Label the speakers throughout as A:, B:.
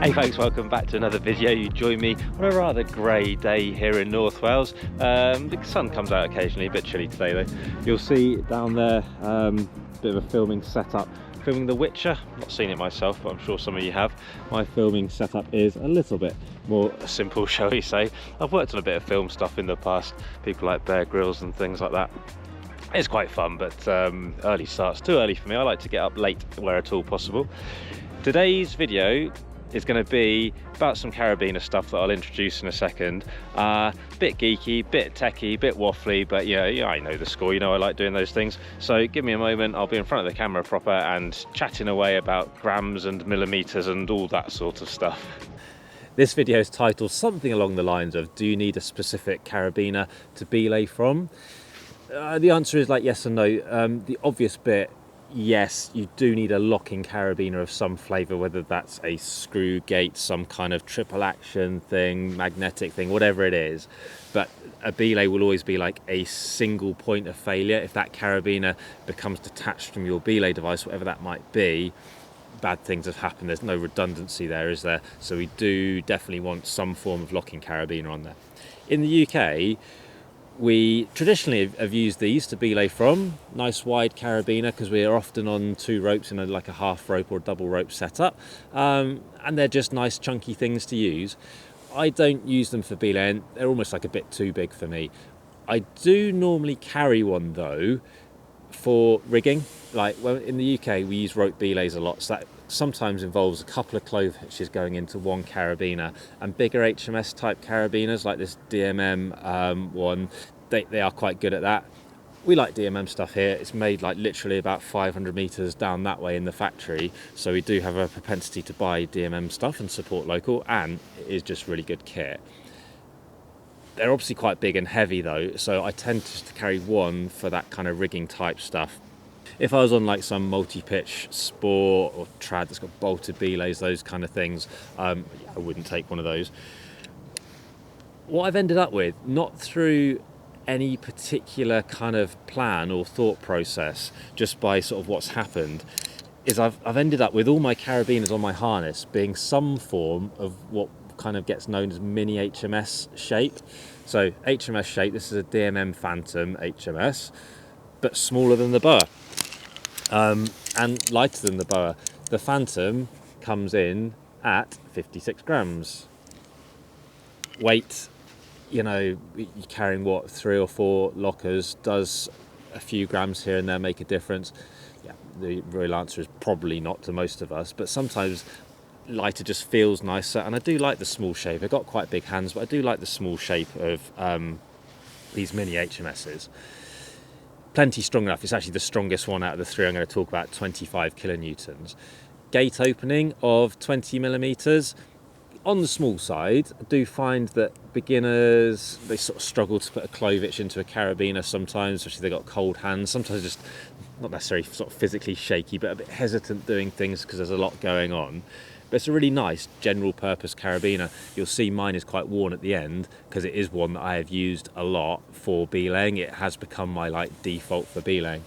A: Hey folks, welcome back to another video. You join me on a rather grey day here in North Wales. The sun comes out occasionally, a bit chilly today though. You'll see down there a bit of a filming setup, filming The Witcher. Not seen it myself, but I'm sure some of you have. My filming setup is a little bit more simple, shall we say. I've worked on a bit of film stuff in the past, people like Bear Grylls and things like that. It's quite fun, but early starts too early for me. I like to get up late where at all possible. Today's video is going to be about some carabiner stuff that I'll introduce in a second. Bit geeky, bit techie, bit waffly, but yeah, I know the score, you know I like doing those things. So give me a moment, I'll be in front of the camera proper and chatting away about grams and millimeters and all that sort of stuff. This video is titled something along the lines of, do you need a specific carabiner to belay from? The answer is like yes and no. The obvious bit, yes, you do need a locking carabiner of some flavour, whether that's a screw gate, some kind of triple action thing, magnetic thing, whatever it is. But a belay will always be like a single point of failure. If that carabiner becomes detached from your belay device, whatever that might be, bad things have happened. There's no redundancy there, is there? So we do definitely want some form of locking carabiner on there. In the UK, we traditionally have used these to belay from. Nice wide carabiner, because we are often on two ropes in like a half rope or double rope setup, and they're just nice chunky things to use. I don't use them for belaying, they're almost like a bit too big for me. I do normally carry one though for rigging. Like in the UK we use rope belays a lot, so that sometimes involves a couple of clove hitches going into one carabiner, and bigger HMS type carabiners like this DMM one, they are quite good at that. We like DMM stuff here. It's made like literally about 500 meters down that way in the factory, so we do have a propensity to buy DMM stuff and support local, and it is just really good kit. They're obviously quite big and heavy though, so I tend to carry one for that kind of rigging type stuff. If I was on like some multi-pitch sport or trad that's got bolted belays, those kind of things, I wouldn't take one of those. What I've ended up with, not through any particular kind of plan or thought process, just by sort of what's happened, is I've ended up with all my carabiners on my harness being some form of what kind of gets known as mini HMS shape. So HMS shape, this is a DMM Phantom HMS, but smaller than the boa. And lighter than the boa. The Phantom comes in at 56 grams. Weight, you know, you're carrying what, 3 or 4 lockers, does a few grams here and there make a difference? Yeah, the real answer is probably not to most of us, but sometimes lighter just feels nicer, and I do like the small shape. I've got quite big hands, but I do like the small shape of these mini HMSs. Plenty strong enough. It's actually the strongest one out of the three I'm going to talk about, 25 kilonewtons. Gate opening of 20 millimeters. On the small side, I do find that beginners, they sort of struggle to put a clove hitch into a carabiner sometimes, especially if they've got cold hands. Sometimes just not necessarily sort of physically shaky, but a bit hesitant doing things because there's a lot going on. But it's a really nice general purpose carabiner. You'll see mine is quite worn at the end because it is one that I have used a lot for belaying. It has become my like default for belaying.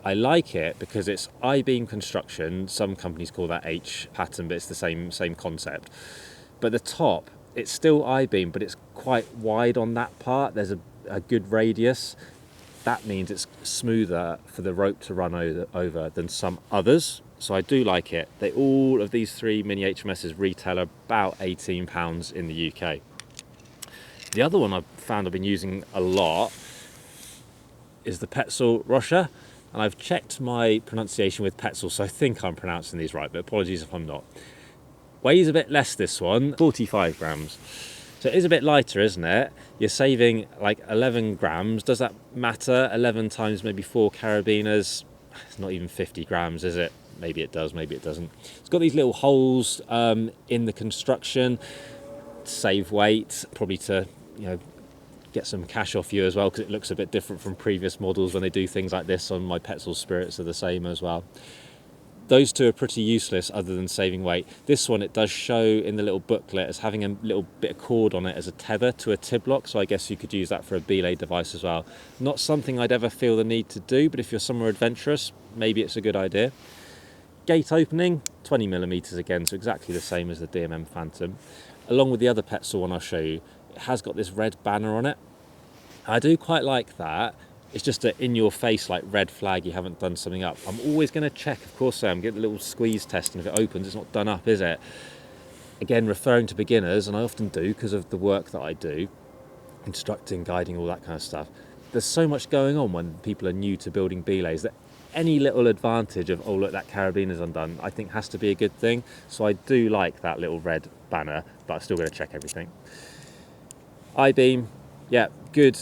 A: I like it because it's I-beam construction. Some companies call that H pattern, but it's the same concept. But the top, it's still I-beam, but it's quite wide on that part. There's a good radius. That means it's smoother for the rope to run over than some others. So I do like it. All of these three mini HMSs retail about £18 in the UK. The other one I've found I've been using a lot is the Petzl Attache, and I've checked my pronunciation with Petzl, so I think I'm pronouncing these right, but apologies if I'm not. Weighs a bit less, this one, 45 grams. So it is a bit lighter, isn't it? You're saving like 11 grams. Does that matter? 11 times maybe 4 carabiners. It's not even 50 grams, is it? Maybe it does, maybe it doesn't. It's got these little holes in the construction to save weight, probably to, you know, get some cash off you as well, because it looks a bit different from previous models when they do things like this. On my Petzl Spirits are the same as well. Those two are pretty useless other than saving weight. This one, it does show in the little booklet as having a little bit of cord on it as a tether to a tib lock, so I guess you could use that for a belay device as well. Not something I'd ever feel the need to do, but if you're somewhere adventurous, maybe it's a good idea. Gate opening, 20mm again, so exactly the same as the DMM Phantom. Along with the other Petzl one I'll show you, it has got this red banner on it. I do quite like that. It's just an in-your-face, like, red flag you haven't done something up. I'm always going to check, of course I am, get a little squeeze test, and if it opens, it's not done up, is it? Again, referring to beginners, and I often do because of the work that I do, instructing, guiding, all that kind of stuff. There's so much going on when people are new to building belays that any little advantage of, oh look, that carabiner's undone, I think has to be a good thing. So I do like that little red banner, but I'm still going to check everything. I-beam, yeah, good.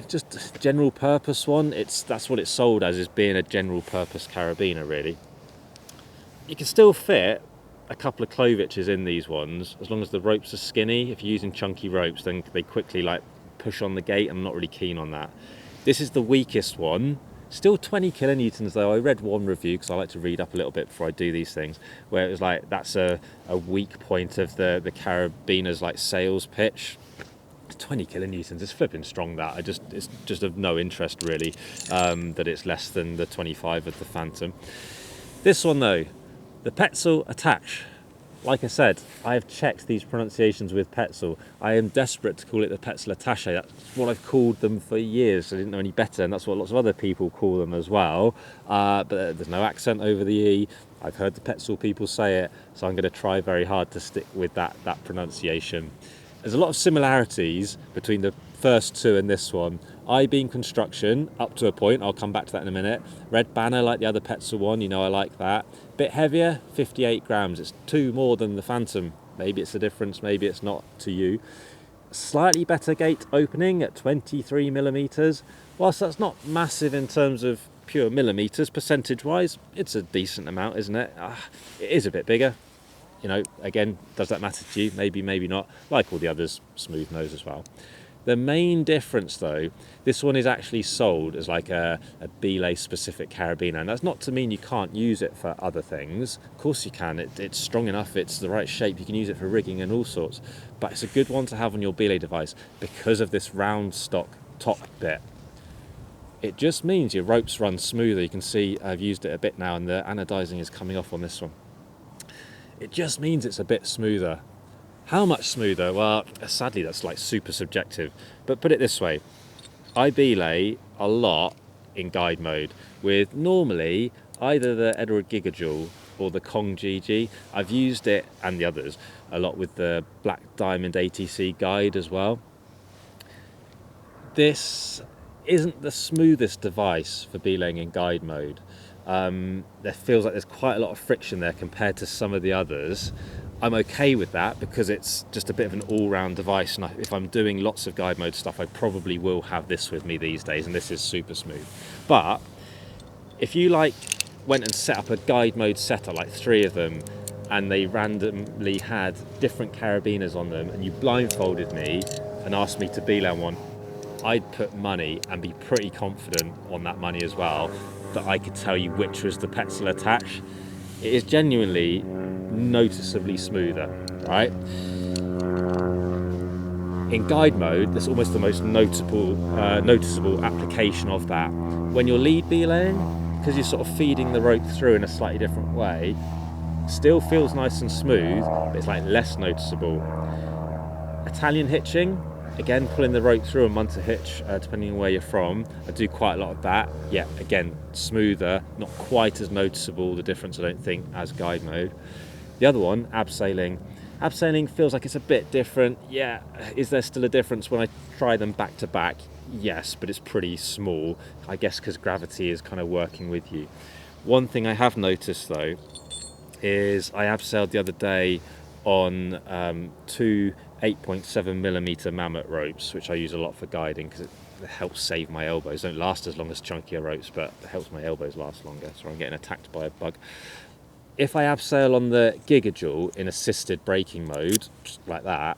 A: Just general purpose one. That's what it's sold as, is being a general purpose carabiner, really. You can still fit a couple of cloviches in these ones as long as the ropes are skinny. If you're using chunky ropes, then they quickly like push on the gate. I'm not really keen on that. This is the weakest one. Still 20 kilonewtons though. I read one review, because I like to read up a little bit before I do these things, where it was like that's a weak point of the carabiner's like sales pitch. 20 kilonewtons is flipping strong. That it's just of no interest really, that it's less than the 25 of the Phantom. This one though, the Petzl Attache. Like I said, I have checked these pronunciations with Petzl. I am desperate to call it the Petzl Attache. That's what I've called them for years. I didn't know any better, and that's what lots of other people call them as well. But there's no accent over the E. I've heard the Petzl people say it, so I'm going to try very hard to stick with that pronunciation. There's a lot of similarities between the first two and this one. I-beam construction, up to a point, I'll come back to that in a minute. Red banner like the other Petzl one, you know I like that. Bit heavier, 58 grams, it's 2 more than the Phantom. Maybe it's a difference, maybe it's not to you. Slightly better gate opening at 23mm. Whilst that's not massive in terms of pure millimetres, percentage-wise, it's a decent amount, isn't it? It is a bit bigger. You know, again, does that matter to you? Maybe, maybe not. Like all the others, smooth nose as well. The main difference though, this one is actually sold as like a belay specific carabiner, and that's not to mean you can't use it for other things. Of course you can, it's strong enough, it's the right shape, you can use it for rigging and all sorts, but it's a good one to have on your belay device because of this round stock top bit. It just means your ropes run smoother. You can see I've used it a bit now and the anodizing is coming off on this one. It just means it's a bit smoother. How much smoother? Well, sadly that's like super subjective, but put it this way, I belay a lot in guide mode with normally either the Edward Gigajoule or the Kong GG. I've used it, and the others, a lot with the Black Diamond ATC guide as well. This isn't the smoothest device for belaying in guide mode. There feels like there's quite a lot of friction there compared to some of the others. I'm okay with that because it's just a bit of an all-round device, and if I'm doing lots of guide mode stuff, I probably will have this with me these days, and this is super smooth. But if you like went and set up a guide mode setup, like 3 of them, and they randomly had different carabiners on them, and you blindfolded me and asked me to belay on one, I'd put money and be pretty confident on that money as well that I could tell you which was the Petzl Attache. It is genuinely noticeably smoother, right? In guide mode, that's almost the most noticeable application of that. When you're lead belaying, because you're sort of feeding the rope through in a slightly different way, still feels nice and smooth, but it's like less noticeable. Italian hitching, again, pulling the rope through a munter hitch, depending on where you're from. I do quite a lot of that. Yeah, again, smoother, not quite as noticeable, the difference I don't think, as guide mode. The other one, abseiling. Abseiling feels like it's a bit different. Yeah, is there still a difference when I try them back to back? Yes, but it's pretty small, I guess because gravity is kind of working with you. One thing I have noticed though, is I abseiled the other day on 2 8.7mm mammoth ropes, which I use a lot for guiding because it helps save my elbows. Don't last as long as chunkier ropes, but it helps my elbows last longer, so I'm getting attacked by a bug. If I abseil on the Gigajoule in assisted braking mode, just like that,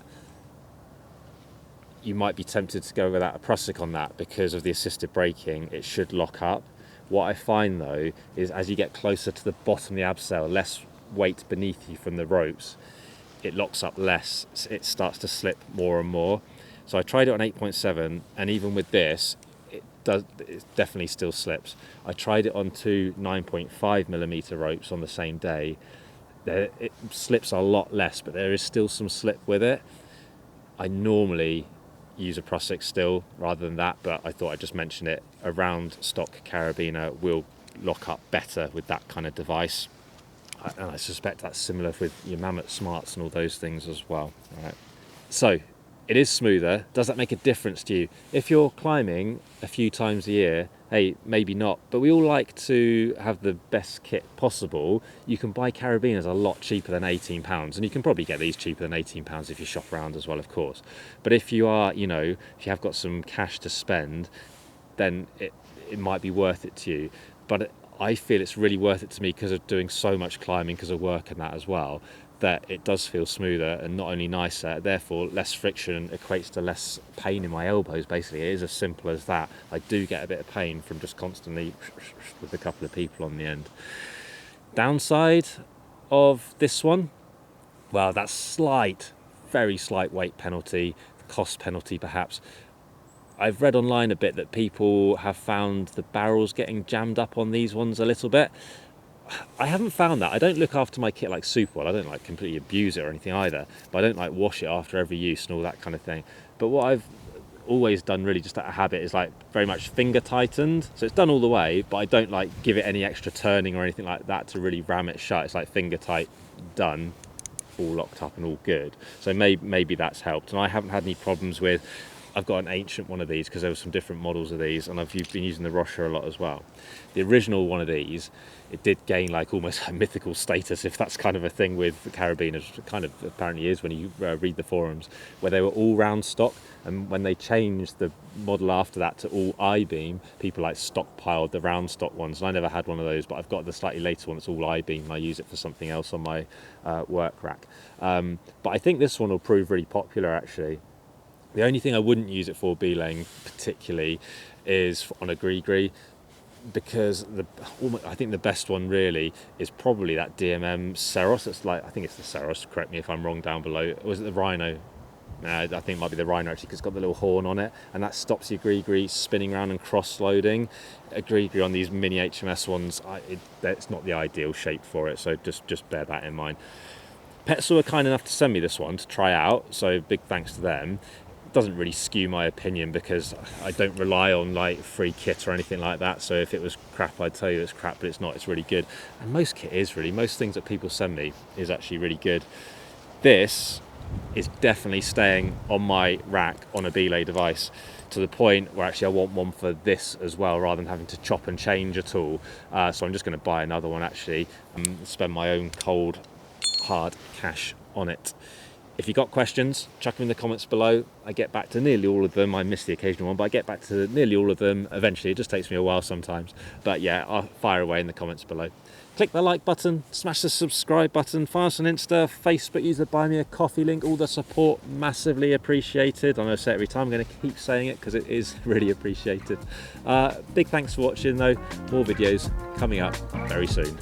A: you might be tempted to go without a prusik on that because of the assisted braking. It should lock up. What I find though is as you get closer to the bottom of the abseil, less weight beneath you from the ropes, it locks up less, it starts to slip more and more. So I tried it on 8.7, and even with this, it it definitely still slips. I tried it on two 9.5mm ropes on the same day. It slips a lot less, but there is still some slip with it. I normally use a Pro6 still rather than that, but I thought I'd just mention it. A round stock carabiner will lock up better with that kind of device, and I suspect that's similar with your Mammoth Smarts and all those things as well. Right. So it is smoother. Does that make a difference to you? If you're climbing a few times a year, hey, maybe not, but we all like to have the best kit possible. You can buy carabiners a lot cheaper than £18, and you can probably get these cheaper than £18 if you shop around as well, of course. But if you are, you know, if you have got some cash to spend, then it might be worth it to you. But I feel it's really worth it to me because of doing so much climbing, because of work and that as well, that it does feel smoother and not only nicer, therefore less friction equates to less pain in my elbows. Basically, it is as simple as that. I do get a bit of pain from just constantly with a couple of people on the end. Downside of this one, well, that slight, very slight weight penalty, cost penalty perhaps. I've read online a bit that people have found the barrels getting jammed up on these ones a little bit. I haven't found that. I don't look after my kit like super well. I don't like completely abuse it or anything either, but I don't like wash it after every use and all that kind of thing. But what I've always done really just out of habit is like very much finger tightened. So it's done all the way, but I don't like give it any extra turning or anything like that to really ram it shut. It's like finger tight, done, all locked up and all good. So maybe that's helped. And I haven't had any problems with, I've got an ancient one of these because there were some different models of these, and I've been using the Rocher a lot as well. The original one of these, it did gain like almost a mythical status, if that's kind of a thing with the carabiners. It kind of apparently is when you read the forums, where they were all round stock, and when they changed the model after that to all I-beam, people like stockpiled the round stock ones, and I never had one of those, but I've got the slightly later one that's all I-beam, and I use it for something else on my work rack. But I think this one will prove really popular actually. The only thing I wouldn't use it for belaying particularly is on a gree-gree, because I think the best one really is probably that DMM Seros. It's like, I think it's the Seros, correct me if I'm wrong down below. Was it the Rhino? I think it might be the Rhino actually, because it's got the little horn on it, and that stops your gree-gree spinning around and cross-loading. A gree-gree on these mini HMS ones, it's not the ideal shape for it, so just bear that in mind. Petzl were kind enough to send me this one to try out, so big thanks to them. Doesn't really skew my opinion because I don't rely on like free kit or anything like that, so if it was crap I'd tell you it's crap, but it's not, it's really good. And most kit is really, most things that people send me is actually really good. This is definitely staying on my rack on a belay device, to the point where actually I want one for this as well, rather than having to chop and change at all. So I'm just going to buy another one actually and spend my own cold hard cash on it. If you've got questions, chuck them in the comments below. I get back to nearly all of them. I miss the occasional one, but I get back to nearly all of them eventually. It just takes me a while sometimes. But yeah, I'll fire away in the comments below. Click the like button, smash the subscribe button, find us on Insta, Facebook, use the Buy Me a Coffee link. All the support, massively appreciated. I'm going to say it every time, I'm going to keep saying it because it is really appreciated. Big thanks for watching though. More videos coming up very soon.